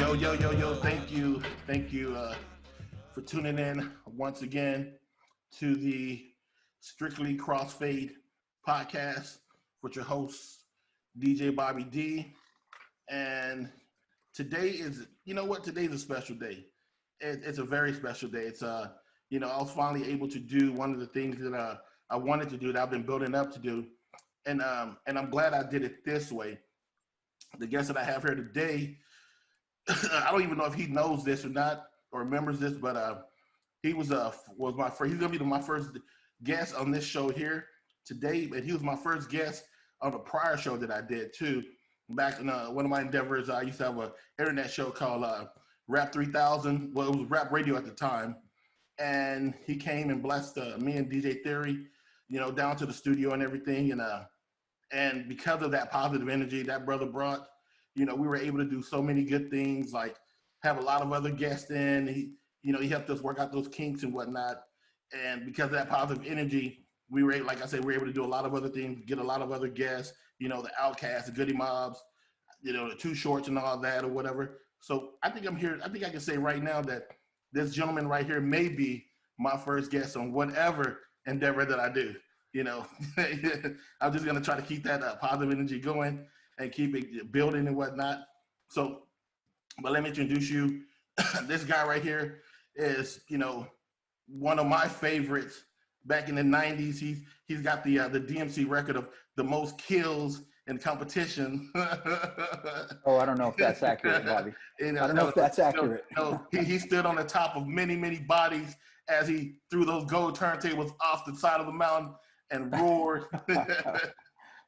Yo. Thank you for tuning in once again to the Strictly Crossfade podcast with your host, DJ Bobby D. And today is, today's a special day. It's a very special day. It's, I was finally able to do one of the things that I wanted to do, that I've been building up to do. And I'm glad I did it this way. The guest that I have here today, I don't even know if he knows this or not or remembers this, but he was my first. He's gonna be my first guest on this show here today, but he was my first guest on a prior show that I did too. Back in one of my endeavors, I used to have an internet show called Rap 3000. Well, it was Rap Radio at the time, and he came and blessed me and DJ Theory, down to the studio and everything, and because of that positive energy that brother brought, we were able to do so many good things, like have a lot of other guests in. He helped us work out those kinks and whatnot. And because of that positive energy, we were, like I said, we were able to do a lot of other things, get a lot of other guests, the Outcasts, the Goody Mobs, the Too Shorts and all that or whatever. So I think I'm here. I think I can say right now that this gentleman right here may be my first guest on whatever endeavor that I do. I'm just going to try to keep that positive energy going and keep it building and whatnot. So, but let me introduce you. This guy right here is, one of my favorites back in the 90s. He's got the DMC record of the most kills in competition. Oh, I don't know if that's accurate, Bobby. I don't know if that's accurate. He stood on the top of many, many bodies as he threw those gold turntables off the side of the mountain and roared.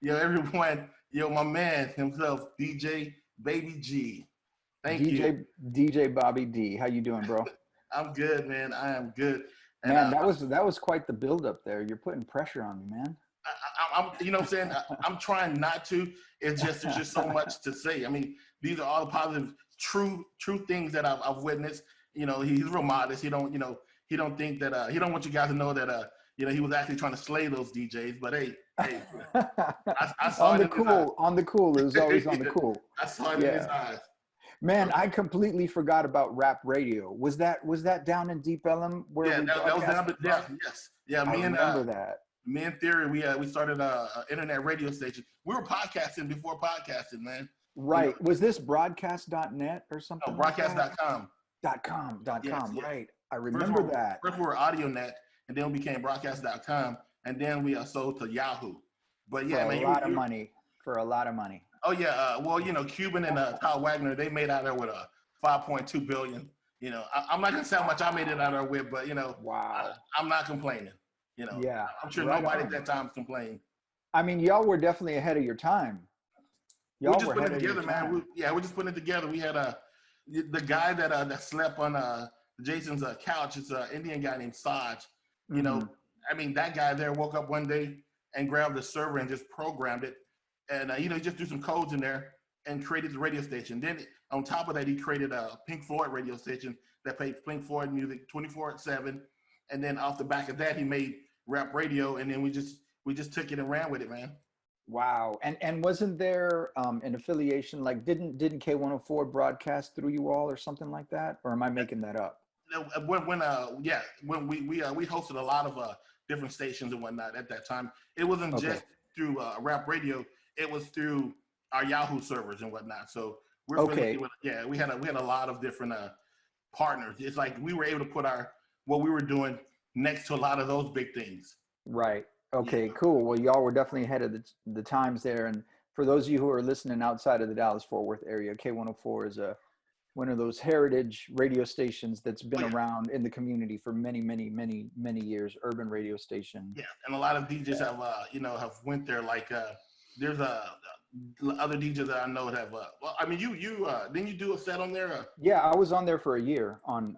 Everyone, my man himself, DJ Baby G. Thank you. DJ Bobby D. How you doing, bro? I'm good, man. I am good. And, man, that was quite the build up there. You're putting pressure on me, man. I'm you know what I'm saying? I'm trying not to. It's just there's just so much to say. I mean, these are all the positive, true things that I've witnessed. He's real modest. He don't think that he don't want you guys to know that he was actually trying to slay those DJs. But hey, I saw it in his eyes. On the cool. It was always on the cool. I saw it in his eyes. Man, I completely forgot about Rap Radio. Was that down in Deep Ellum? That was down. Yes. Yeah, I remember that. Me and Theory, we started an internet radio station. We were podcasting before podcasting, man. Right. Was this broadcast.net or something? No, broadcast.com. .com. Yes. Right. I remember that. First we were AudioNet, and then we became broadcast.com, and then we sold to Yahoo. But yeah, for a lot of money. Oh yeah. Cuban and Todd Wagner, they made out there with a 5.2 billion. I'm not gonna say how much I made it out there with, but wow. I'm not complaining. Yeah. I'm sure nobody at that time complained. I mean, y'all were definitely ahead of your time. We're just putting it together, man. We're just putting it together. We had the guy that slept on Jason's couch. It's an Indian guy named Saj. I mean, that guy there woke up one day and grabbed the server and just programmed it, and he just threw some codes in there and created the radio station. Then on top of that, he created a Pink Floyd radio station that played Pink Floyd music 24/7. And then off the back of that, he made Rap Radio, and then we just took it and ran with it, man. Wow. And wasn't there an affiliation, like didn't K104 broadcast through you all or something like that? Or am I making that up? When we hosted a lot of different stations and whatnot at that time. It wasn't just through Rap Radio, it was through our Yahoo servers and whatnot. So we're we had a lot of different partners. It's like we were able to put what we were doing next to a lot of those big things. Right. Okay, cool. Well, y'all were definitely ahead of the times there. And for those of you who are listening outside of the Dallas-Fort Worth area, K104 is one of those heritage radio stations that's been around in the community for many, many, many, many years. Urban radio station. Yeah, and a lot of DJs have went there. Like there's other DJs that I know that have. Well, I mean, you didn't you do a set on there? Yeah, I was on there for a year on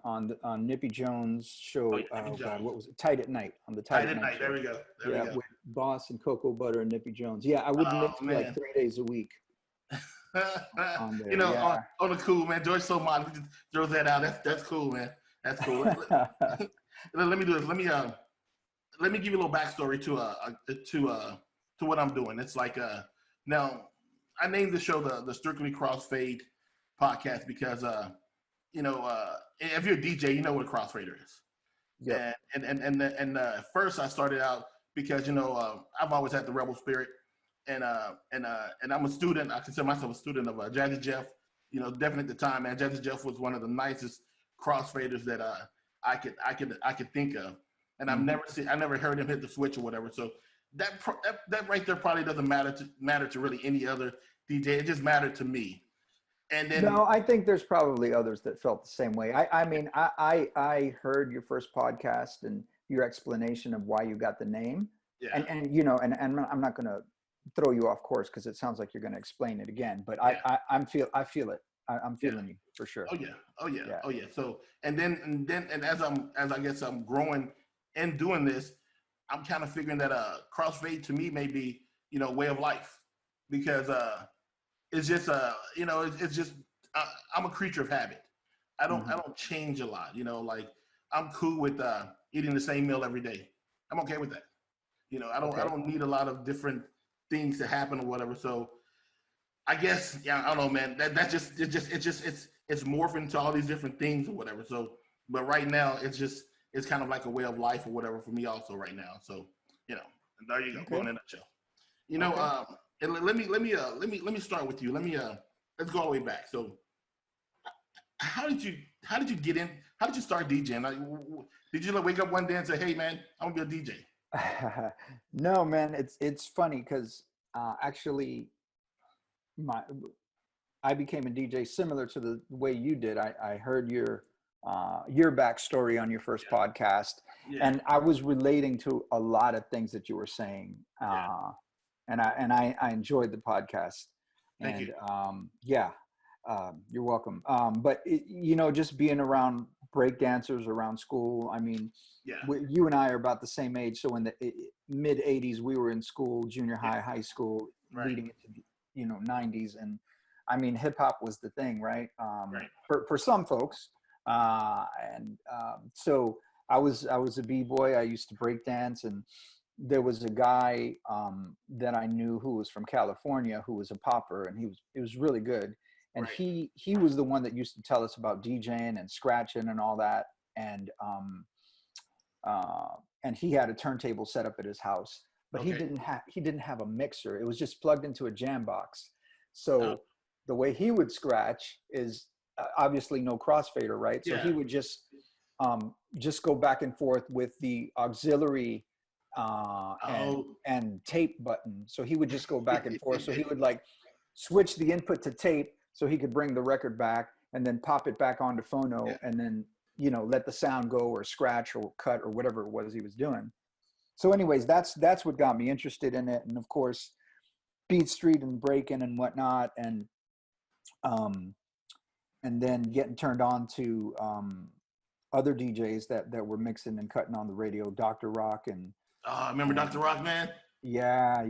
Nippy Jones' show. God, what was it? Tight at Night on the Tight at Night. There we go. There we go. With Boss and Cocoa Butter and Nippy Jones. Yeah, I would miss like 3 days a week. On there, on the cool, man. George So modest, just throws that out. That's cool, man. That's cool. Let me do this. Let me give you a little backstory to what I'm doing. It's like now I named the show the Strictly Crossfade podcast because if you're a DJ, you know what a crossfader is. Yeah. And first I started out because I've always had the rebel spirit, and I'm a student. I consider myself a student of Jazzy Jeff. Definitely at the time, man, Jazzy Jeff was one of the nicest crossfaders that I could think of, and I never heard him hit the switch or whatever. So that right there probably doesn't matter to really any other DJ. It just mattered to me. And then no, I think there's probably others that felt the same way. I mean, I heard your first podcast and your explanation of why you got the name, yeah. and I'm not going to throw you off course because it sounds like you're going to explain it again, but yeah. I feel it. I'm feeling you for sure. Oh yeah. So and as I guess I'm growing and doing this, I'm kind of figuring that crossfade to me may be way of life, because it's just it's just I'm a creature of habit. I don't change a lot. Like I'm cool with eating the same meal every day. I'm okay with that. I don't need a lot of different things to happen or whatever. So I guess, I don't know, man. It's morphing into all these different things or whatever. So, but right now it's kind of like a way of life or whatever for me also right now. So, and there you go, Okay. going in a nutshell. And let me start with you. Let's go all the way back. So, how did you get in? How did you start DJing? Like, did you wake up one day and say, "Hey, man, I'm gonna be a DJ"? No, man. It's funny because actually, I became a DJ similar to the way you did. I heard your backstory on your first podcast, and I was relating to a lot of things that you were saying. And I enjoyed the podcast. Thank you. You're welcome. But just being around break dancers around school. I mean, you and I are about the same age. So in the mid '80s, we were in school, junior high, high school, leading into the 90s, and I mean, hip hop was the thing, right? For some folks, so I was a b-boy. I used to break dance, and there was a guy that I knew who was from California who was a popper, and he was really good. And he was the one that used to tell us about DJing and scratching and all that. And he had a turntable set up at his house, but he didn't have a mixer. It was just plugged into a jam box. So the way he would scratch is obviously no crossfader, right? So he would just go back and forth with the auxiliary and tape button. So he would just go back and forth. So he would switch the input to tape so he could bring the record back and then pop it back onto phono and then, let the sound go or scratch or cut or whatever it was he was doing. So anyways, that's what got me interested in it. And of course, Beat Street and breaking and whatnot. And then getting turned on to other DJs that were mixing and cutting on the radio, Dr. Rock and remember Dr. Rock, man? Yeah.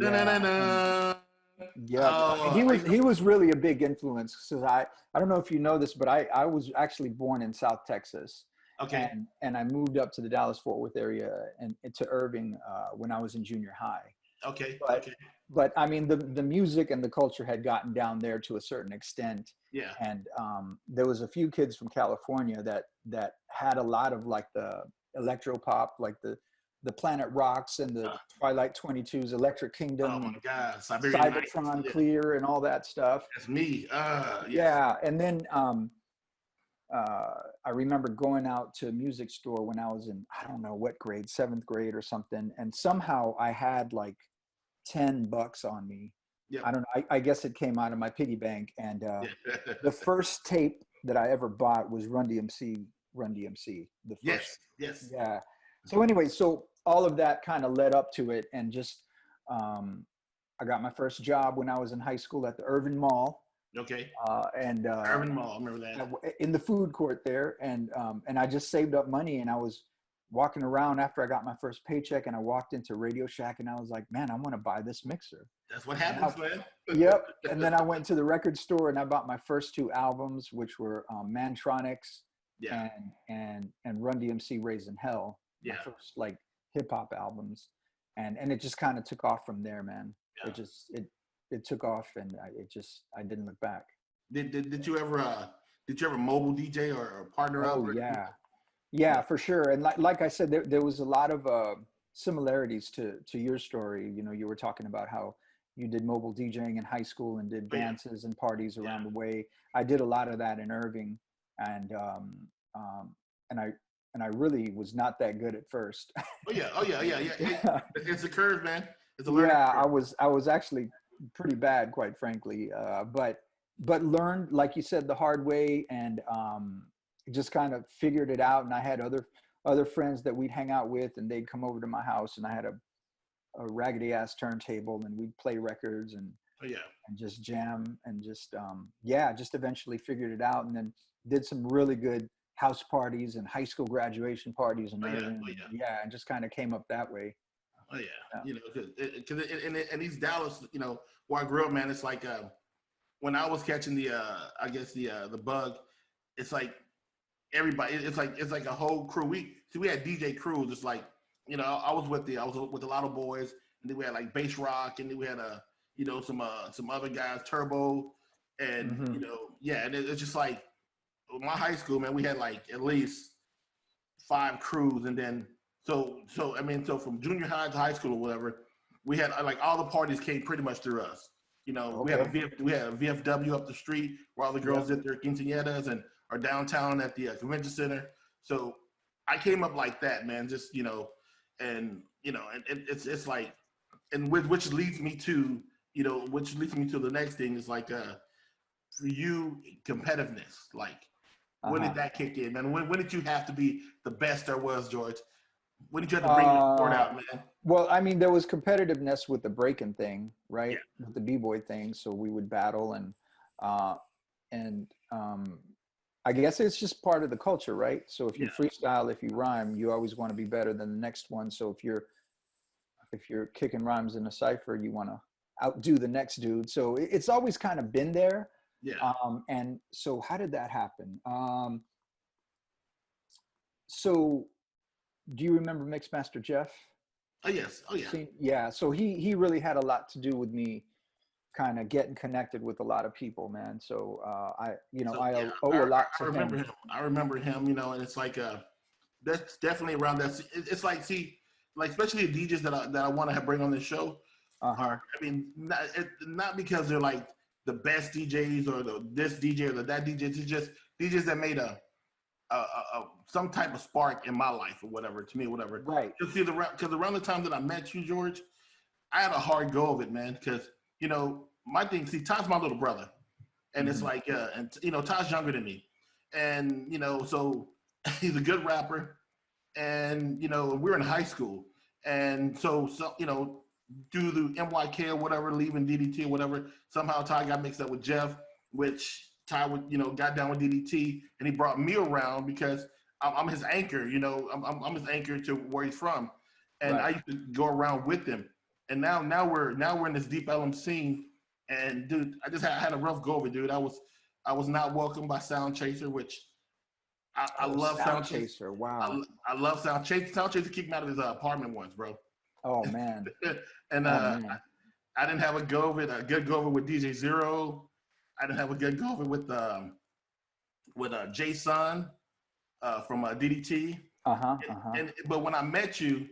He was really a big influence. So I don't know if you know this, but I was actually born in South Texas. Okay. And I moved up to the Dallas-Fort Worth area and to Irving when I was in junior high. Okay. But I mean, the music and the culture had gotten down there to a certain extent. Yeah. And there was a few kids from California that had a lot of the electro pop, like the Planet Rocks and the Twilight 22s, Electric Kingdom. Oh my God, Cybertron, Clear, and all that stuff. That's me. Yeah, and then I remember going out to a music store when I was in, I don't know what grade, 7th grade or something, and somehow I had $10 on me. Yep. I don't know. I guess it came out of my piggy bank, and the first tape that I ever bought was Run DMC. The first. Yes. Yeah. So anyway, so all of that kind of led up to it, and just I got my first job when I was in high school at the Irvin Mall. Okay. Irvin Mall, I remember that. In the food court there, and I just saved up money, and I was walking around after I got my first paycheck, and I walked into Radio Shack, and I was like, man, I want to buy this mixer. That's what happens, man. Yep. And then I went to the record store, and I bought my first 2 albums, which were Mantronics and Run DMC Raising Hell. Yeah. My first hip hop albums, and it just kind of took off from there, man. Yeah. It took off, and I didn't look back. Did you ever mobile DJ or partner up? Oh Or, yeah, yeah, yeah, for sure. And like I said, there was a lot of similarities to your story. You know, you were talking about how you did mobile DJing in high school and did oh, yeah, dances and parties yeah. around the way. I did a lot of that in Irving, and um, and I really was not that good at first. Oh yeah, oh yeah, yeah, yeah. Yeah, It's a curve, man. It's a learning yeah, curve. I was actually pretty bad, quite frankly. But learned, like you said, the hard way, and just kind of figured it out. And I had other friends that we'd hang out with, and they'd come over to my house, and I had a raggedy ass turntable, and we'd play records Oh yeah, and just jam and just yeah, just eventually figured it out, and then did some really good house parties and high school graduation parties in oh yeah, Irving. oh yeah. Yeah, and just kind of came up that way. Oh yeah, Yeah. you know, because in these Dallas, you know, where I grew up, man, it's like when I was catching the I guess the bug, it's like everybody, it's like a whole crew. We had DJ crews. It's like, you know, I was with a lot of boys, and then we had like bass rock, and then we had you know, some other guys, Turbo, and Hmm. you know, yeah, and it's just like my high school, man, we had like at least 5 crews, and then so I mean, so from junior high to high school or whatever, we had like all the parties came pretty much through us. You know, Okay. we had a VFW up the street where all the girls Yep. did their quinceañeras, and are downtown at the convention center. So I came up like that, man. Just you know, and it's like, and which leads me to, you know, which leads me to the next thing is like for you, competitiveness. Like, when did Uh-huh. that kick in, man? When did you have to be the best there was, George? When did you have to bring your sport Uh, out, man? well, I mean, there was competitiveness with the breaking thing, Yeah, right? With the b-boy thing. So we would battle, uh, and I guess it's just part of the culture, right? So if you yeah, freestyle, if you rhyme, you always want to be better than the next one. So if you're kicking rhymes in a cipher, you want to outdo the next dude. So it's always kind of been there. yeah. And so how did that happen? So do you remember Mixmaster Jeff? Oh yes, oh yeah. Yeah, so he really had a lot to do with me kind of getting connected with a lot of people, man. So I, you know, So I yeah, owe a lot I to remember him. him. I remember him. You know, and it's like that's definitely around that. It's like, see, like especially the DJs that I want to bring on this show Uh-huh. are. I mean, not because they're like the best DJs or this DJ or that DJ. It's just DJs that made some type of spark in my life or whatever, to me, whatever. Right. Because around the time that I met you, George, I had a hard go of it, man. Because, you know, my thing, see, Todd's my little brother, and it's Hmm. like, and you know, Todd's younger than me, and you know, so he's a good rapper, and you know, we're in high school, and so you know, do the MYK or whatever, leaving DDT or whatever. Somehow Ty got mixed up with Jeff, which Ty would, you know, got down with DDT, and he brought me around because I'm his anchor. You know, I'm his anchor to where he's from, and I Right. used to go around with him. And now we're in this deep Ellum scene, and dude, I just had a rough go of it, dude. I was not welcomed by Sound Chaser, which I Oh, love Sound Sound Chaser. Chaser. Wow. I love Sound Chaser. Sound Chaser kicked me out of his apartment once, bro. Oh man. And Oh man. I didn't have a good go of it with DJ Zero. I didn't have a good go of it with Jason from DDT. Uh-huh. Uh-huh. And but when I met you,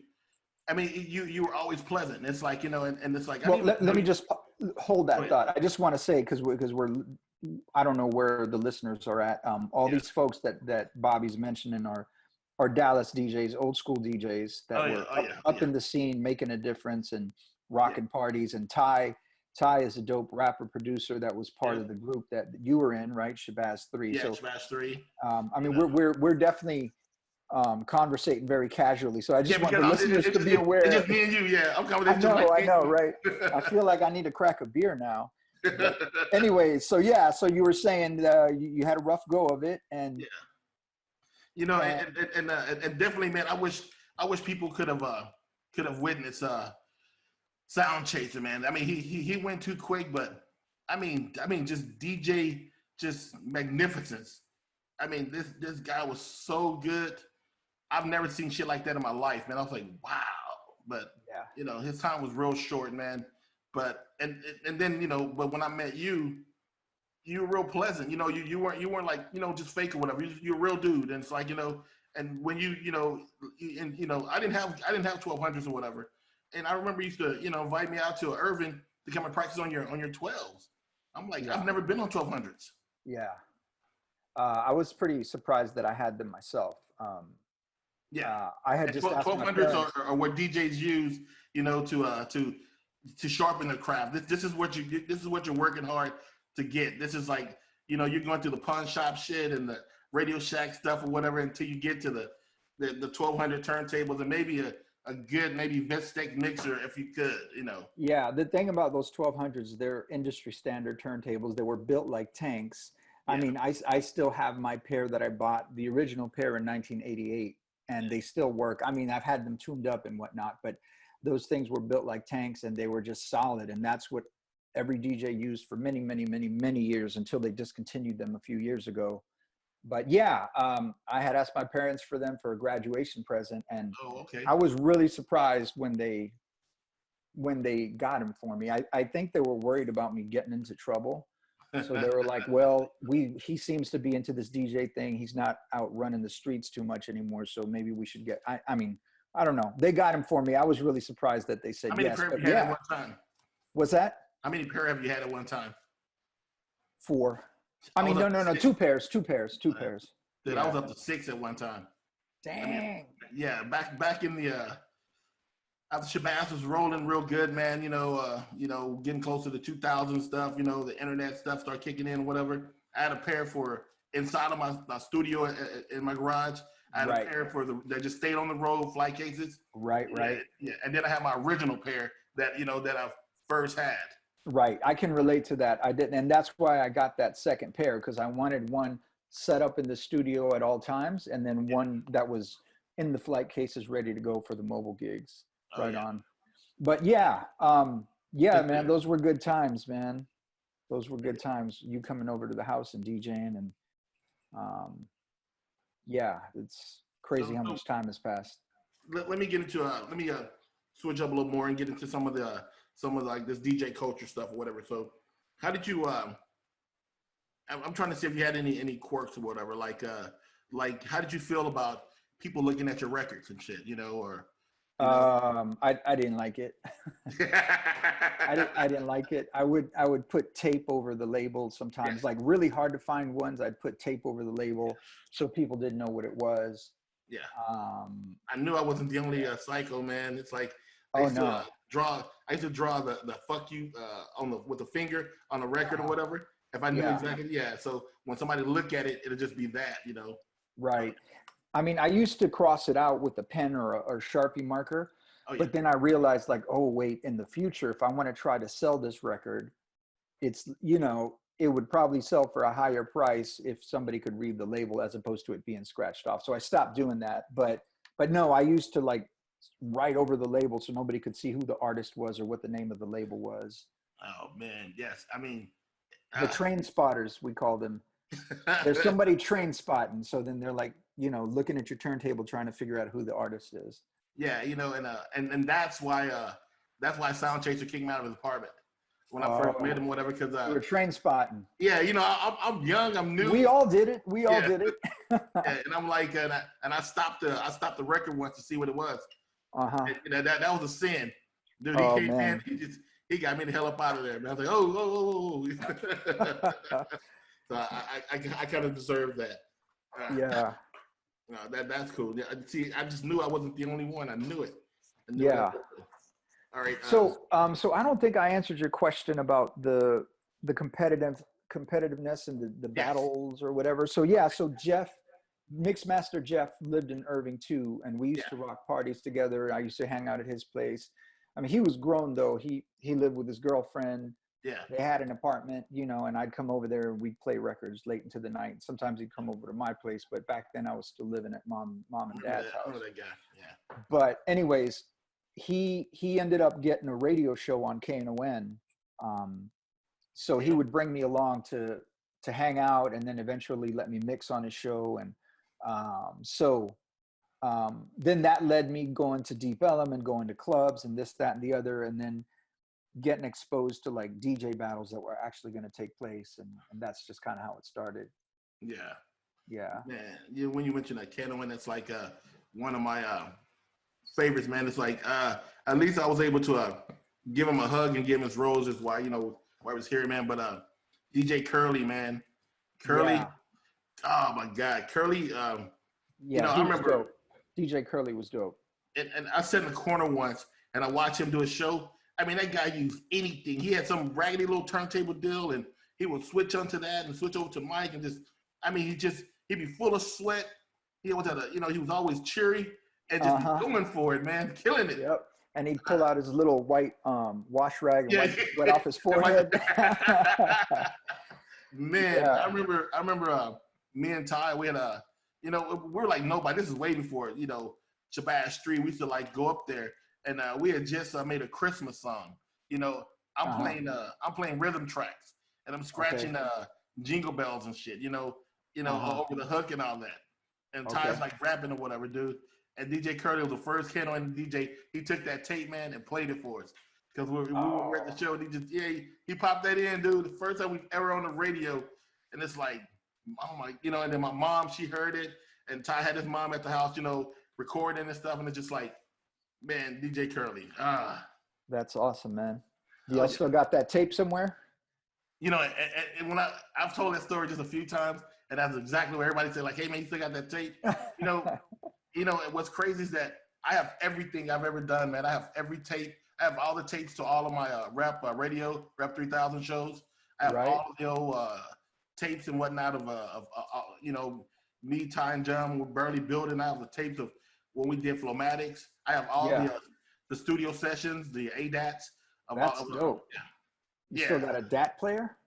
I mean, you were always pleasant. And it's like, you know, and it's like, I Well, didn't even let know me you. just hold Go that ahead. thought. I just want to say, because we're I don't know where the listeners are at. All Yeah. these folks that Bobby's mentioning are Dallas DJs, old school DJs that Oh yeah. were Oh yeah. Oh up yeah. in the scene, making a difference and Yeah. rocking parties. And Ty is a dope rapper producer that was part Yeah. of the group that you were in, right? Shabazz 3. Yeah. So Smash 3. I You mean, know. we're definitely conversating very casually. So I Yeah, just want because the listeners to be it's aware. just me and you. Yeah, I'm coming into like I me know, and right? I you. feel like I need to crack a beer now. But anyways, so yeah, so you were saying you had a rough go of it, Yeah. You know, and and definitely, man. I wish people could have witnessed Sound Chaser, man. I mean, he went too quick, but I mean, just DJ, just magnificence. I mean, this guy was so good. I've never seen shit like that in my life, man. I was like, wow. But yeah, you know, his time was real short, man. But and then, you know, but when I met you, you were real pleasant. You weren't like, just fake or whatever. You're a real dude. And it's like, and when I didn't have 1200s or whatever. And I remember you used to, invite me out to Irvin to come and practice on your 12s. I'm like, Yeah. I've never been on 1200s. Yeah. I was pretty surprised that I had them myself. I had just asked my 1200s are what DJs use, to sharpen their craft. This is what you're working hard to get. This is like, you're going through the pawn shop shit and the Radio Shack stuff or whatever until you get to the 1200 turntables and maybe a good Vestec mixer if you could, Yeah, the thing about those 1200s, they're industry standard turntables. They were built like tanks. Yeah. I mean, I still have my pair that I bought, the original pair in 1988, and they still work. I mean, I've had them tuned up and whatnot, but those things were built like tanks and they were just solid. And that's what every DJ used for many, many, many, many years until they discontinued them a few years ago. But yeah, I had asked my parents for them for a graduation present, and I was really surprised when they got them for me. I think they were worried about me getting into trouble. So they were like, well, he seems to be into this DJ thing. He's not out running the streets too much anymore. So maybe we should get, I mean, I don't know. They got him for me. I was really surprised that they said yes. How many pair have you had at one time? What's that? How many pair have you had at one time? 4. I mean, no, 2 pairs. Dude, yeah. I was up to 6 at one time. Dang. I mean, yeah, back in the after Shabazz was rolling real good, man. Getting close to the 2000 stuff. The internet stuff started kicking in, whatever. I had a pair for inside of my studio in my garage. I had a pair that just stayed on the road, flight cases. Right. Yeah, and then I had my original pair that I first had. Right. I can relate to that. I didn't. And that's why I got that second pair, because I wanted one set up in the studio at all times and then one that was in the flight cases ready to go for the mobile gigs. Right on. But yeah, man, those were good times, man. Those were good times. You coming over to the house and DJing and yeah, it's crazy how much time has passed. Let me get into let me switch up a little more and get into some of like this DJ culture stuff or whatever. So how did you I'm trying to see if you had any quirks or whatever, like how did you feel about people looking at your records and shit, or I didn't like it. I didn't like it. I would put tape over the label sometimes, yes. Like really hard to find ones. I'd put tape over the label so people didn't know what it was. Yeah. I knew I wasn't the only psycho, man. It's like I used to draw the fuck you with the finger on the record or whatever. If I knew exactly, So when somebody look at it, it'll just be that, Right. I mean, I used to cross it out with a pen or a Sharpie marker, but then I realized like, oh, wait, in the future, if I want to try to sell this record, it's, it would probably sell for a higher price if somebody could read the label as opposed to it being scratched off. So I stopped doing that. But no, I used to like write over the label so nobody could see who the artist was or what the name of the label was. Oh, man. Yes. I mean, the train spotters, we call them. There's somebody train spotting. So then they're like, looking at your turntable, trying to figure out who the artist is. Yeah, and that's why Sound Chaser kicked him out of his apartment when I first met him, whatever. Because you were train spotting. Yeah, I'm young, I'm new. We all did it. We all did it. And I'm like, and I stopped the record once to see what it was. And that was a sin, dude. He came in, he got me the hell up out of there. Man. I was like, oh. So I kind of deserved that. Yeah. No, that's cool. See, I just knew I wasn't the only one. I knew it. All right. So I don't think I answered your question about the competitiveness and the battles or whatever. So Jeff, Mixmaster Jeff, lived in Irving too, and we used to rock parties together. I used to hang out at his place. I mean, he was grown though. He lived with his girlfriend. Yeah. They had an apartment, and I'd come over there and we'd play records late into the night. Sometimes he'd come over to my place, but back then I was still living at mom and dad's house. Oh, that guy. Yeah. But anyways, he ended up getting a radio show on KNON. So he would bring me along to hang out and then eventually let me mix on his show. And then that led me going to Deep Ellum and going to clubs and this, that, and the other. And then getting exposed to like DJ battles that were actually going to take place, and that's just kind of how it started. Yeah. Yeah. Man, when you mention that canoeing, that's like one of my favorites, man. It's like at least I was able to give him a hug and give him his roses while I was here, man. But DJ Curly, man, Curly, Yeah. oh my God, Curly. Yeah, I he was remember, dope. DJ Curly was dope. and I sat in the corner once and I watched him do a show. I mean, that guy used anything. He had some raggedy little turntable deal, and he would switch onto that and switch over to mic and just. I mean, he'd be full of sweat. He always had he was always cheery and just be going for it, man, killing it. Yep. And he'd pull out his little white wash rag and wipe sweat off his forehead. Man, yeah. I remember me and Ty, we had we were like nobody. This is way before, Shabazz Street. We used to like go up there, and we had just made a Christmas song. I'm playing rhythm tracks, and I'm scratching jingle bells and shit, over the hook and all that. And Ty's like rapping or whatever, dude. And DJ Curly was the first canoeing DJ. He took that tape, man, and played it for us. Because we were at the show, and he popped that in, dude. The first time we ever on the radio. And it's like, I'm like, and then my mom, she heard it. And Ty had his mom at the house, recording and stuff. And it's just like, man, DJ Curly. That's awesome, man. You still got that tape somewhere? And when I've told that story just a few times, and that's exactly what everybody said, like, hey, man, you still got that tape? What's crazy is that I have everything I've ever done, man. I have every tape. I have all the tapes to all of my rap 3000 shows. I have all of the old tapes and whatnot of me, Ty, and John were barely building. I have the tapes of when we did Flomatics. I have all the studio sessions, the ADATs. That's dope. You still got a DAT player?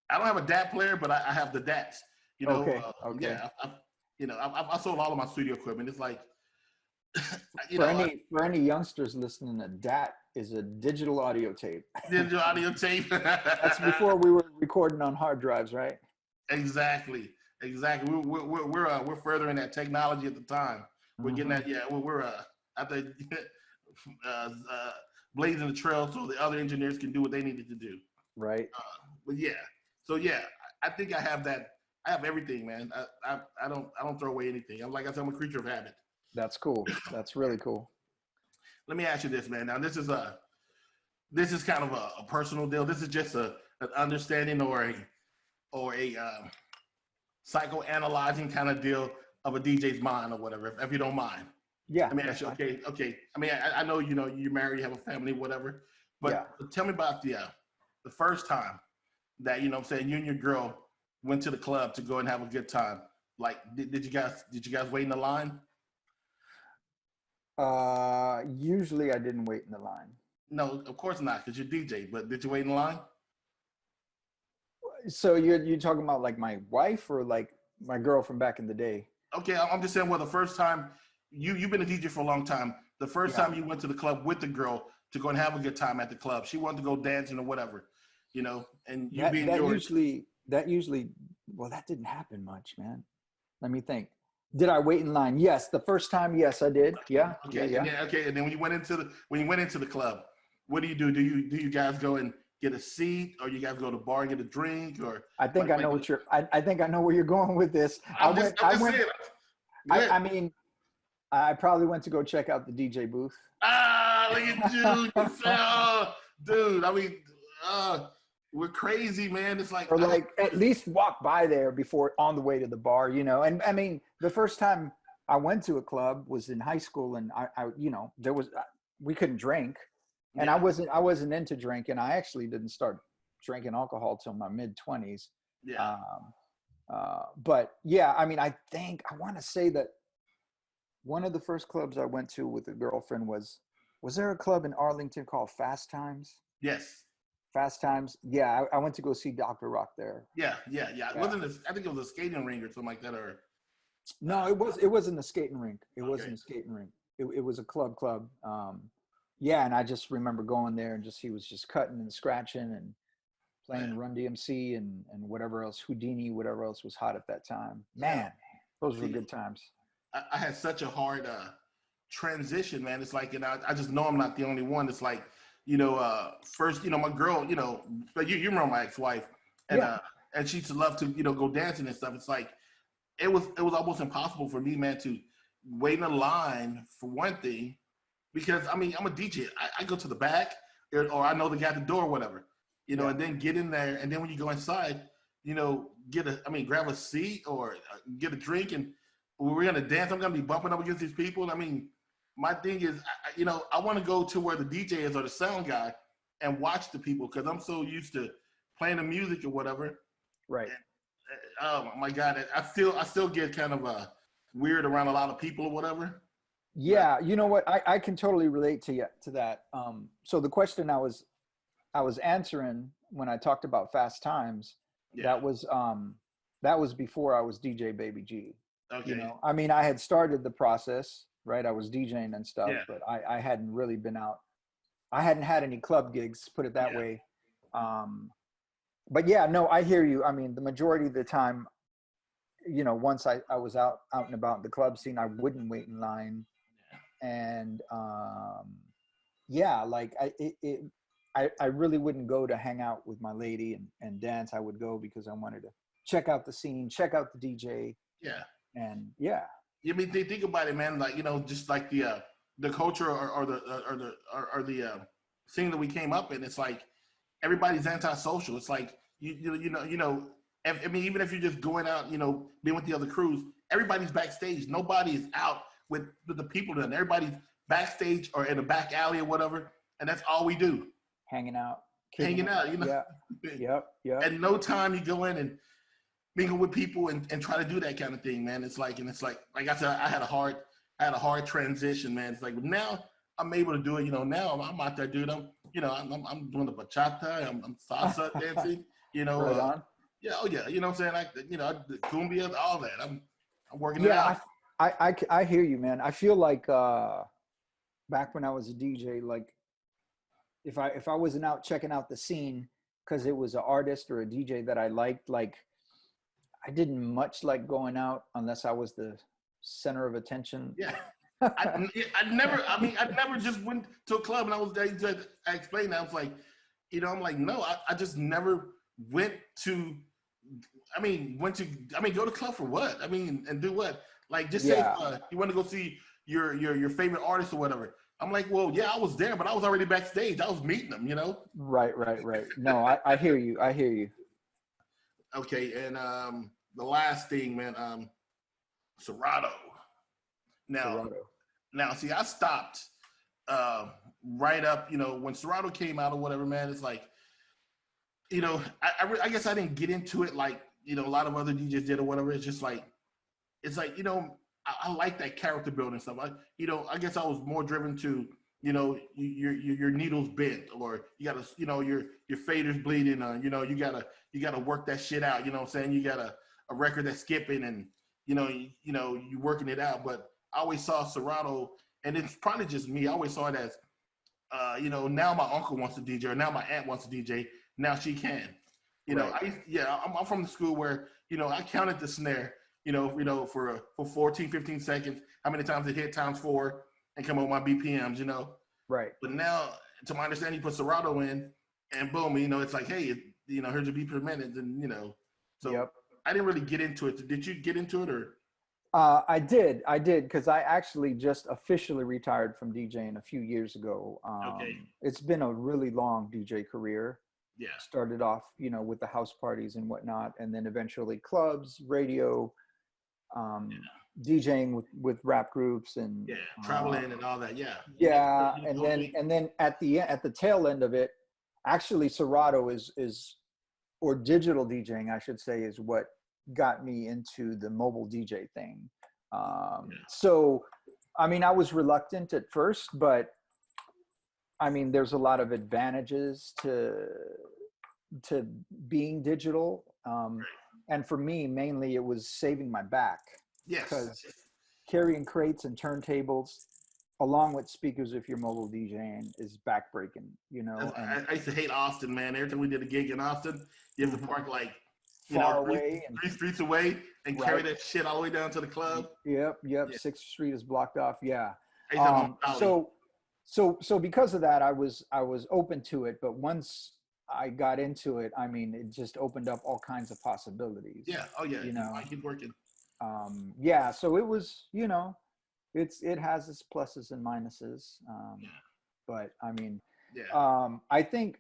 I don't have a DAT player, but I have the DATs. Okay. Yeah, I sold all of my studio equipment. It's like, for any youngsters listening, a DAT is a digital audio tape. Digital audio tape. That's before we were recording on hard drives, right? Exactly. We're furthering that technology at the time. We're getting that. Yeah, we're out there blazing the trail so the other engineers can do what they needed to do. Right. But yeah. So yeah, I think I have that. I have everything, man. I don't throw away anything. I'm like I said, I'm a creature of habit. That's cool. That's really cool. Let me ask you this, man. Now this is kind of a personal deal. This is just an understanding or a psychoanalyzing kind of deal of a DJ's mind or whatever, if you don't mind. Yeah. I mean, okay. I mean, I know you're married, you have a family, whatever. But tell me about the first time that what I'm saying, you and your girl went to the club to go and have a good time. Like, did you guys wait in the line? Usually I didn't wait in the line. No, of course not, because you're DJ. But did you wait in line? So you're talking about like my wife or like my girl from back in the day? Okay, I'm just saying. Well, the first time you've been a DJ for a long time. The first time you went to the club with the girl to go and have a good time at the club, she wanted to go dancing or whatever, and you being yours. That usually, well, that didn't happen much, man. Let me think. Did I wait in line? Yes. The first time, yes, I did. Yeah. Okay. Yeah. Okay. And then when you went into the club, what do you do? Do you guys go and get a seat, or you guys go to the bar and get a drink, or? I think I know I think I know where you're going with this. I mean, I probably went to go check out the DJ booth. Look at you, dude. I mean, we're crazy, man. It's like, or like at least walk by there before on the way to the bar, And I mean, the first time I went to a club was in high school, and I we couldn't drink, and I wasn't into drinking. I actually didn't start drinking alcohol till my mid-20s. Yeah. But yeah, I mean, I want to say that one of the first clubs I went to with a girlfriend was there a club in Arlington called Fast Times? Yes. Fast Times. Yeah, I went to go see Dr. Rock there. Yeah. Wasn't I think it was a skating rink or something like that, or? No, it wasn't a skating rink. It wasn't a skating rink. It was a club. And I just remember going there and he was just cutting and scratching and playing Run DMC and whatever else, Houdini, whatever else was hot at that time. Man, those were good times. I had such a hard transition, man. It's like, I just know I'm not the only one. It's like first, my girl, but you remember my ex-wife, and Yeah. and she used to love to, go dancing and stuff. It's like it was almost impossible for me, man, to wait in a line for one thing, because I mean I'm a DJ. I go to the back, or I know the guy at the door, or whatever, and then get in there, and then when you go inside, grab a seat or get a drink, and we're gonna dance. I'm gonna be bumping up against these people. I mean, my thing is, I want to go to where the DJ is or the sound guy and watch the people, because I'm so used to playing the music or whatever. Right. Oh my God, I still get kind of weird around a lot of people or whatever. Yeah, you know what? I can totally relate to that. So the question I was answering when I talked about fast times, Yeah. that was before I was DJ Baby G. Okay. I mean, I had started the process, right? I was DJing and stuff, Yeah. but I hadn't really been out. I hadn't had any club gigs, put it that Yeah. way. But yeah, no, I hear you. I mean, the majority of the time, once I was out and about in the club scene, I wouldn't wait in line. And like I really wouldn't go to hang out with my lady and dance. I would go because I wanted to check out the scene, check out the DJ. Yeah. And yeah. I mean, think about it, man. Like, just like the culture or the thing that we came up in. It's like everybody's antisocial. It's like I mean, even if you're just going out, being with the other crews, everybody's backstage. Nobody is out with the people. Then everybody's backstage or in a back alley or whatever, and that's all we do. Hanging out. Yeah. Yep. And no time you go in and mingle with people and try to do that kind of thing, man. It's like I said, I had a hard transition, man. It's like now I'm able to do it. Now I'm out there, dude. I'm doing the bachata. I'm salsa dancing. Right on. Yeah, oh yeah. You know what I'm saying? The cumbia, all that. I'm working it out. I hear you, man. I feel like back when I was a DJ, like if I wasn't out checking out the scene because it was an artist or a DJ that I liked, like I didn't much like going out unless I was the center of attention. Yeah. I never just went to a club and I was there. I explained that. I was like, I'm like, no, I just never went to go to club for what? I mean, and do what? Like, just say you want to go see your favorite artist or whatever. I'm like, well, yeah, I was there, but I was already backstage. I was meeting them, Right. No, I hear you. Okay, and the last thing, man, Serato. Now, see, I stopped right up, when Serato came out or whatever, man. It's like, I guess I didn't get into it like, a lot of other DJs did or whatever. It's just like, I like that character building stuff. I guess I was more driven to, your needles bent, or you gotta, your fader's bleeding, you gotta work that shit out. You know what I'm saying? You got a record that's skipping, and you working it out. But I always saw Serato, and it's probably just me. I always saw it as, now my uncle wants to DJ, or now my aunt wants to DJ. Now she can. I'm from the school where, I counted the snare, for 14, 15 seconds, how many times it hit times 4 and come up with my BPMs, Right. But now, to my understanding, you put Serato in and boom, it's like, hey, here's your beat per minute, and, so yep. I didn't really get into it. Did you get into it, or? I did, because I actually just officially retired from DJing a few years ago. Okay. It's been a really long DJ career. Yeah. Started off, with the house parties and whatnot, and then eventually clubs, radio, DJing with rap groups and traveling and all that. Yeah, and then at the tail end of it, actually Serato is or digital DJing, I should say, is what got me into the mobile DJ thing. So, I mean, I was reluctant at first, but I mean, there's a lot of advantages to being digital. And for me, mainly it was saving my back. Yes. Because carrying crates and turntables along with speakers if you're mobile DJing is backbreaking, I used to hate Austin, man. Every time we did a gig in Austin, you have to park like far away, three streets away, and carry that shit all the way down to the club. Yep. 6th Street is blocked off. Yeah. So because of that, I was open to it, but once I got into it, I mean, it just opened up all kinds of possibilities. Yeah. Oh yeah. You You know, might keep working. yeah. So it was, it has its pluses and minuses. Yeah. But I mean, Yeah. I think,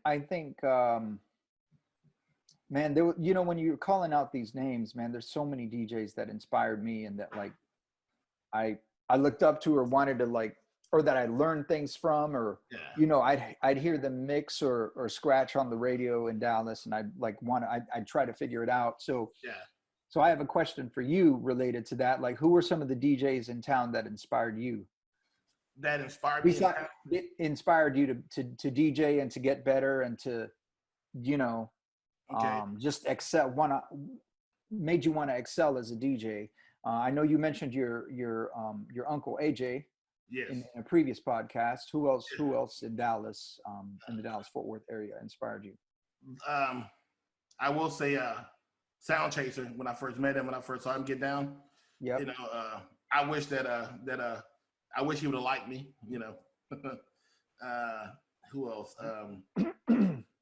man, when you're calling out these names, man, there's so many DJs that inspired me and that like I looked up to or wanted to like, or that I learned things from, or Yeah. I'd hear them mix or scratch on the radio in Dallas, and I'd try to figure it out. Yeah. So I have a question for you related to that. Like, who were some of the DJs in town that inspired you? That inspired me. Besides, it inspired you to DJ and to get better and to, you know, Okay. just made you want to excel as a DJ. I know you mentioned your uncle AJ Yes. in a previous podcast. Who else? Yeah. Who else in Dallas, in the Dallas Fort Worth area, inspired you? I will say, Sound Chaser. When I first met him, when I first saw him get down, Yep. you know, I wish that I wish he would have liked me. You know, who else?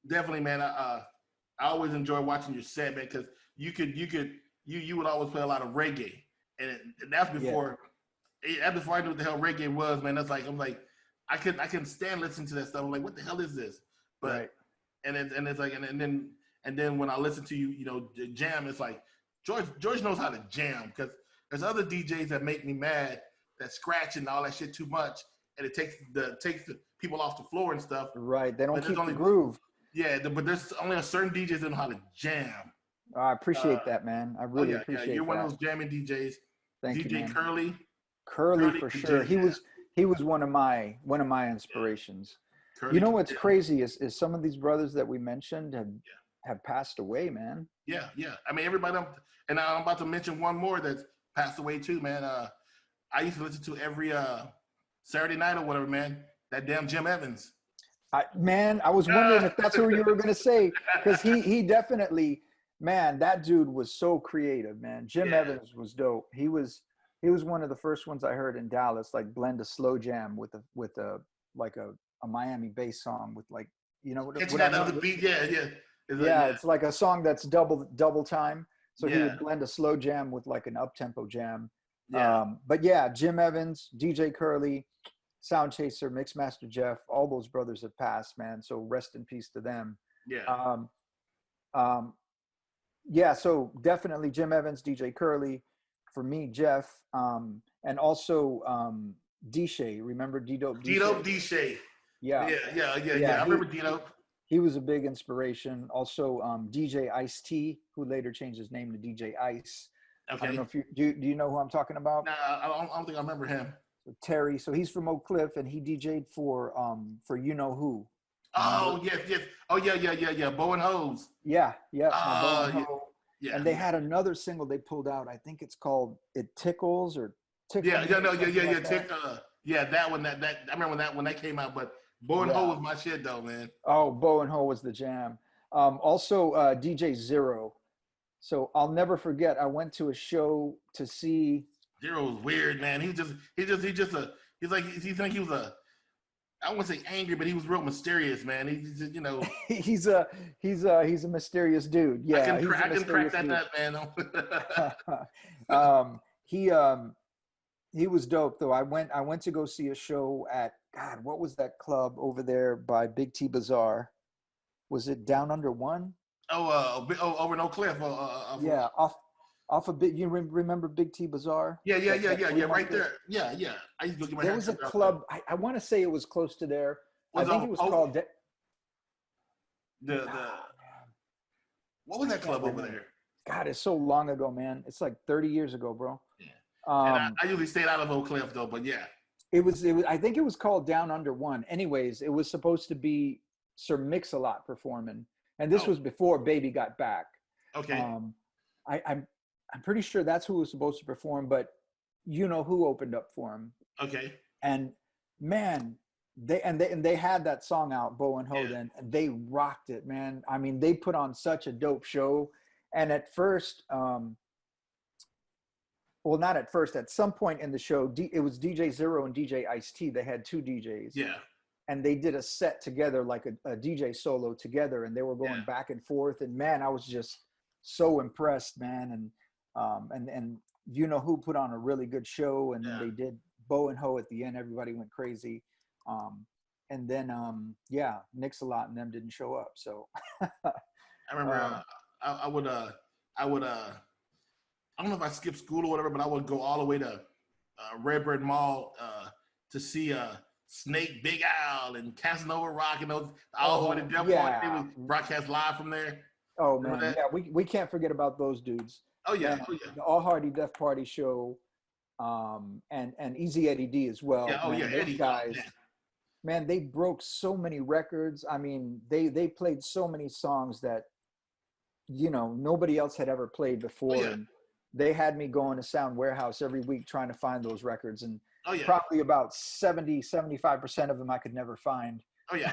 Definitely, man. I always enjoy watching your set, man, because you would always play a lot of reggae, and that's before. That's before I knew what the hell reggae was, man. That's like I'm like, I couldn't stand listening to that stuff. I'm like, what the hell is this? But Right. and it's like and then when I listen to you, jam, it's like George knows how to jam, because there's other DJs that make me mad that scratch and all that shit too much, and it takes the people off the floor and stuff. Right. They don't But keep there's the groove. Yeah, but there's only a certain DJs that know how to jam. I appreciate that, man. I really appreciate You're one that. of those jamming DJs. Thank you, DJ man. Curly For DJ, sure. He yeah. was one of my inspirations. Curly, You know what's yeah. crazy is some of these brothers that we mentioned have passed away, man. Yeah. I mean, everybody, and I'm about to mention one more that's passed away too, man. I used to listen to every Saturday night or whatever, man. That damn Jim Evans. I was wondering if that's who you were gonna say, because he definitely, man, that dude was so creative, man. Jim Evans was dope. He was one of the first ones I heard in Dallas, like blend a slow jam with a Miami bass song with like, Catching that other beat, yeah. It's like a song that's double time. So he Yeah. would blend a slow jam with like an up tempo jam. Yeah. But yeah, Jim Evans, DJ Curly, Sound Chaser, Mixmaster Jeff, all those brothers have passed, man. So rest in peace to them. Yeah. Yeah, so definitely Jim Evans, DJ Curly, for me, Jeff, and also D-Shay. Remember D-Dope D-Shay? D-Dope D-Shay. Yeah. I remember D-Dope. He was a big inspiration. Also, DJ Ice-T, who later changed his name to DJ Ice. Okay. I don't know if do you know who I'm talking about? Nah, I don't think I remember him. So Terry. So he's from Oak Cliff, and he DJ'd for You Know Who. Oh, yes. Oh, yeah. Bow and Hose. Yeah. My Bow and Yeah. Ho. Yeah. And they had another single they pulled out. I think it's called It Tickles or Tickle. Yeah. Like that one. That I remember when that came out. But Bow and Ho was my shit though, man. Oh, Bow and Ho was the jam. Also DJ Zero. So I'll never forget. I went to a show to see. Zero was weird, man. He think he was a. I wouldn't say angry, but he was real mysterious, man. He's just, he's a mysterious dude. Yeah, I can crack that nut, man. He was dope though. I went to go see a show at, God, what was that club over there by Big T Bazaar? Was it Down Under One? Over in Oak Cliff. Yeah, off a bit. You remember Big T Bazaar? Yeah, right there. Yeah. I used to go get my There was a club. I want to say it was close to there. I think it was called. What was that club over there? God, it's so long ago, man. It's like 30 years ago, bro. Yeah. And I usually stayed out of Oak Cliff though, but yeah. It was. I think it was called Down Under One. Anyways, it was supposed to be Sir Mix-a-Lot performing, and this was before Baby got back. Okay. I'm pretty sure that's who was supposed to perform, but You Know Who opened up for him. Okay. And man, they had that song out, Bow and Ho, then, and they rocked it, man. I mean, they put on such a dope show. And at first, well, not at first, at some point in the show, it was DJ Zero and DJ Ice-T. They had two DJs. Yeah. and they did a set together, like a DJ solo together, and they were going back and forth. And man, I was just so impressed, man. And you know who put on a really good show, and then they did Bo and Ho at the end. Everybody went crazy. And then Mix-a-Lot and them didn't show up. So I remember I would I don't know if I skipped school or whatever, but I would go all the way to Redbird Mall to see Snake, Big Al, and Casanova Rock, and those all who the Death Point. They would broadcast live from there. Oh man, yeah, we can't forget about those dudes. Oh yeah, man, the All Hardy Death Party show, and Easy Eddie D as well. Yeah, man, Eddie guys. Man, they broke so many records. I mean, they played so many songs that, you know, nobody else had ever played before. And they had me going to Sound Warehouse every week trying to find those records. And probably about 75% of them I could never find. Oh, yeah.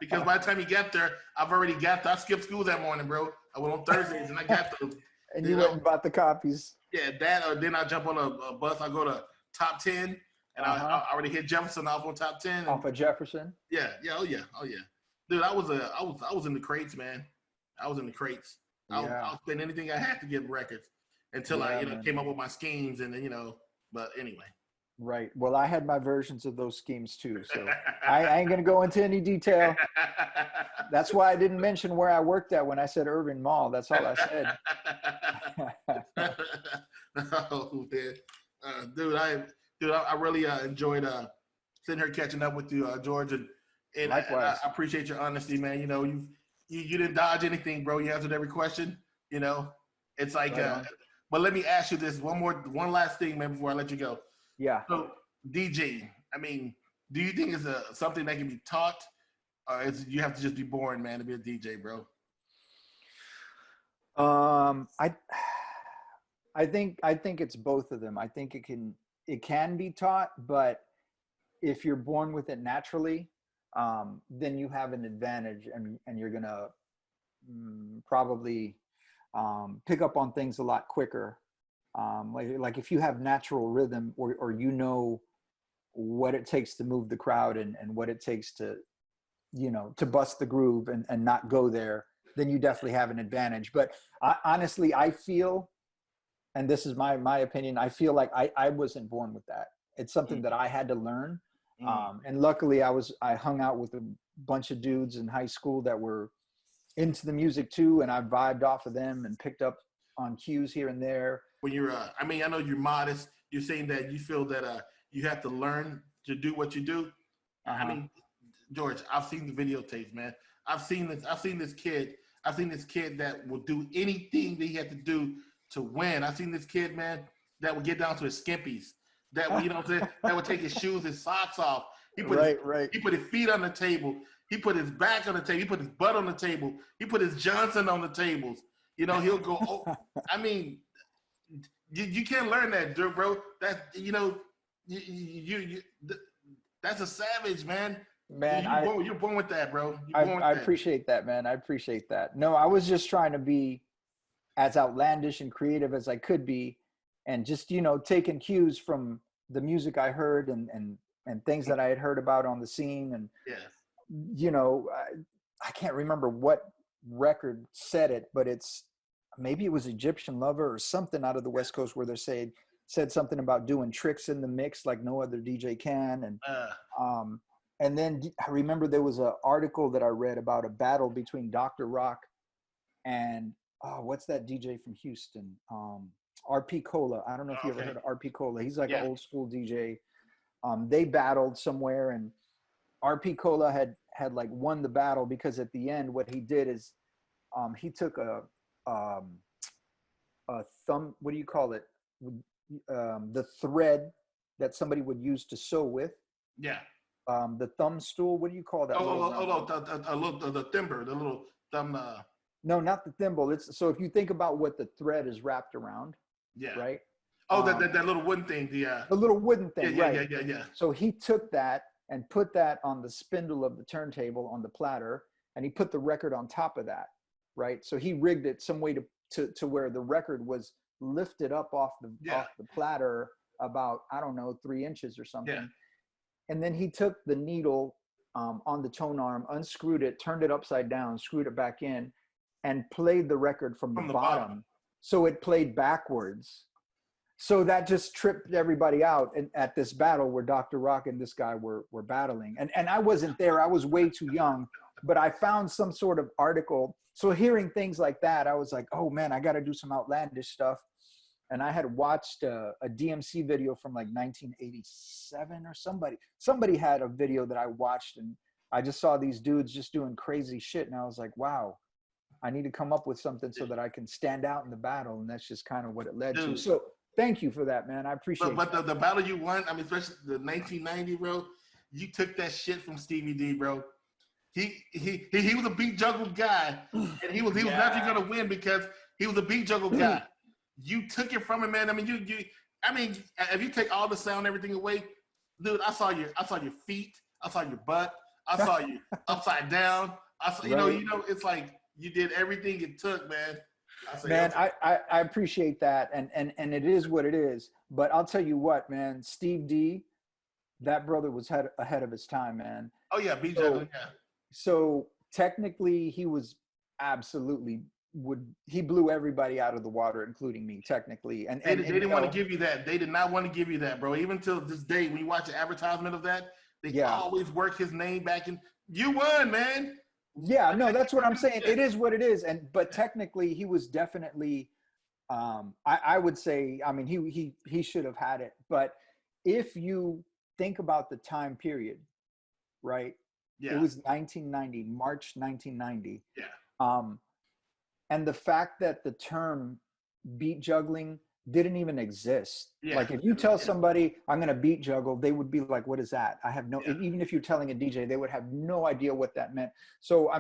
Because by the time you get there, I've already got I skipped school that morning, bro. I went on Thursdays and I got those. And you went and bought the copies. Yeah, that, or then I jump on a bus. I go to Top 10. And I already hit Jefferson off on Top 10. Off of Jefferson? Yeah. Dude, I was in the crates, man. I was in the crates. I was spending anything I had to get records until I came up with my schemes, and then but anyway. Right. Well, I had my versions of those schemes too, so I ain't gonna go into any detail. That's why I didn't mention where I worked at when I said Urban Mall. That's all I said. Oh man, dude, I really enjoyed sitting here catching up with you, George, and likewise. I appreciate your honesty, man. You didn't dodge anything, bro. You answered every question. It's like, but let me ask you this one last thing, man, before I let you go. Yeah. So DJ, I mean, do you think it's something that can be taught, or you have to just be born, man, to be a DJ, bro? I think it's both of them. I think it can be taught, but if you're born with it naturally, then you have an advantage, and you're gonna probably pick up on things a lot quicker. Like if you have natural rhythm, or what it takes to move the crowd, and what it takes to bust the groove and not go there, then you definitely have an advantage. But honestly, I feel, and this is my opinion, I feel like I wasn't born with that. It's something that I had to learn. And luckily I hung out with a bunch of dudes in high school that were into the music too, and I vibed off of them and picked up on cues here and there. When you're, I know you're modest. You're saying that you feel that you have to learn to do what you do. I mean, George, I've seen the videotapes, man. I've seen this kid that will do anything that he had to do to win. I've seen this kid, man, that would get down to his skimpies. That that would take his shoes, his socks off. He put his feet on the table. He put his back on the table. He put his butt on the table. He put his Johnson on the tables. He'll go. Oh, I mean, you can't learn that, bro. That that's a savage, man. Man, you're born with that, bro. I appreciate that, man. I appreciate that. No, I was just trying to be as outlandish and creative as I could be, and just taking cues from the music I heard and things that I had heard about on the scene. And I can't remember what record said it, but maybe it was Egyptian Lover or something out of the West Coast, where they said something about doing tricks in the mix like no other DJ can. And then I remember there was an article that I read about a battle between Dr. Rock and what's that DJ from Houston? RP Cola. I don't know if you ever heard of RP Cola. He's like an old school DJ. They battled somewhere, and RP Cola had like won the battle, because at the end what he did is he took a thumb, what do you call it? The thread that somebody would use to sew with. Yeah. The thumb stool, what do you call that? The thimble, the little thumb. No, not the thimble. So if you think about what the thread is wrapped around. Yeah. Right. Oh, that little wooden thing. The little wooden thing. Yeah, right. Yeah. So he took that and put that on the spindle of the turntable on the platter, and he put the record on top of that. Right. So he rigged it some way to where the record was lifted up off the platter about, I don't know, 3 inches or something. Yeah. And then he took the needle on the tone arm, unscrewed it, turned it upside down, screwed it back in, and played the record from the bottom. So it played backwards. So that just tripped everybody out at this battle where Dr. Rock and this guy were battling. And I wasn't there. I was way too young, but I found some sort of article. So hearing things like that, I was like, oh man, I got to do some outlandish stuff. And I had watched a DMC video from like 1987 or somebody had a video that I watched, and I just saw these dudes just doing crazy shit. And I was like, wow, I need to come up with something so that I can stand out in the battle. And that's just kind of what it led to. So thank you for that, man. I appreciate it. But the battle you won, I mean, especially the 1990, bro, you took that shit from Stevie D, bro. He was a beat juggle guy, and he was naturally going to win because he was a beat juggle guy. You took it from him, man. I mean, if you take all the sound, everything away, dude, I saw your feet, I saw your butt, I saw you upside down. I saw, you know, it's like you did everything it took, man. I appreciate that, and it is what it is. But I'll tell you what, man, Steve D, that brother was ahead of his time, man. Oh yeah, beat juggling, yeah. So technically, he was absolutely. He blew everybody out of the water, including me, technically. And they didn't want to give you that. They did not want to give you that, bro. Even till this day, when you watch the advertisement of that, they always work his name back in. You won, man. Yeah, no, that's what I'm saying. It is what it is. But technically, he was definitely. I would say, I mean, he should have had it. But if you think about the time period, right? Yeah. It was 1990, March 1990. Yeah. And the fact that the term beat juggling didn't even exist. Yeah. Like if you tell somebody I'm going to beat juggle, they would be like, what is that? I have no, even if you're telling a DJ, they would have no idea what that meant. So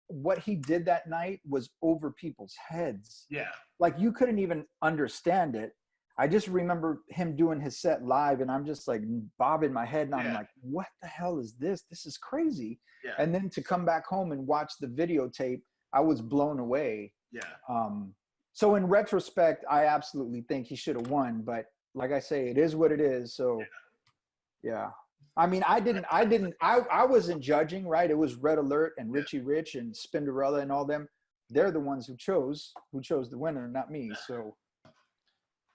what he did that night was over people's heads. Yeah. Like you couldn't even understand it. I just remember him doing his set live and I'm just like bobbing my head and I'm like, what the hell is this? This is crazy. Yeah. And then to come back home and watch the videotape, I was blown away. Yeah. So in retrospect, I absolutely think he should have won, but like I say, it is what it is. So yeah. I mean, I wasn't judging, right? It was Red Alert and Richie Rich and Spinderella and all them. They're the ones who chose the winner, not me. So.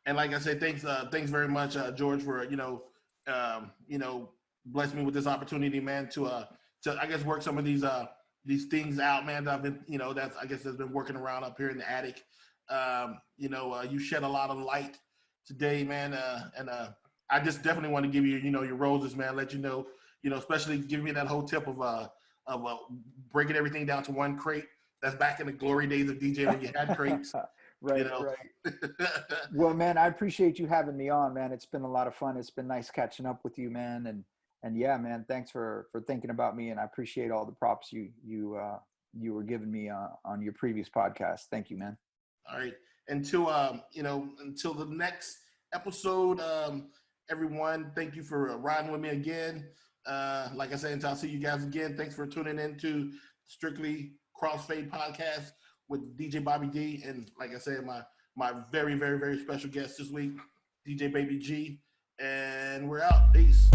And like I said, thanks very much, George, for, bless me with this opportunity, man, to I guess work some of these things out, man, that I've been, that's been working around up here in the attic. You shed a lot of light today, man. And I just definitely want to give you, your roses, man, let you know, especially giving me that whole tip of breaking everything down to one crate. That's back in the glory days of DJ when you had crates. Right. Well, man, I appreciate you having me on, man. It's been a lot of fun. It's been nice catching up with you, man. And yeah, man, thanks for thinking about me, and I appreciate all the props you were giving me on your previous podcast. Thank you, man. All right, until the next episode, everyone, thank you for riding with me again. Like I said, until I see you guys again, thanks for tuning in to Strictly Crossfade Podcast with DJ Bobby D, and like I said, my very, very, very special guest this week, DJ Baby G, and we're out. Peace.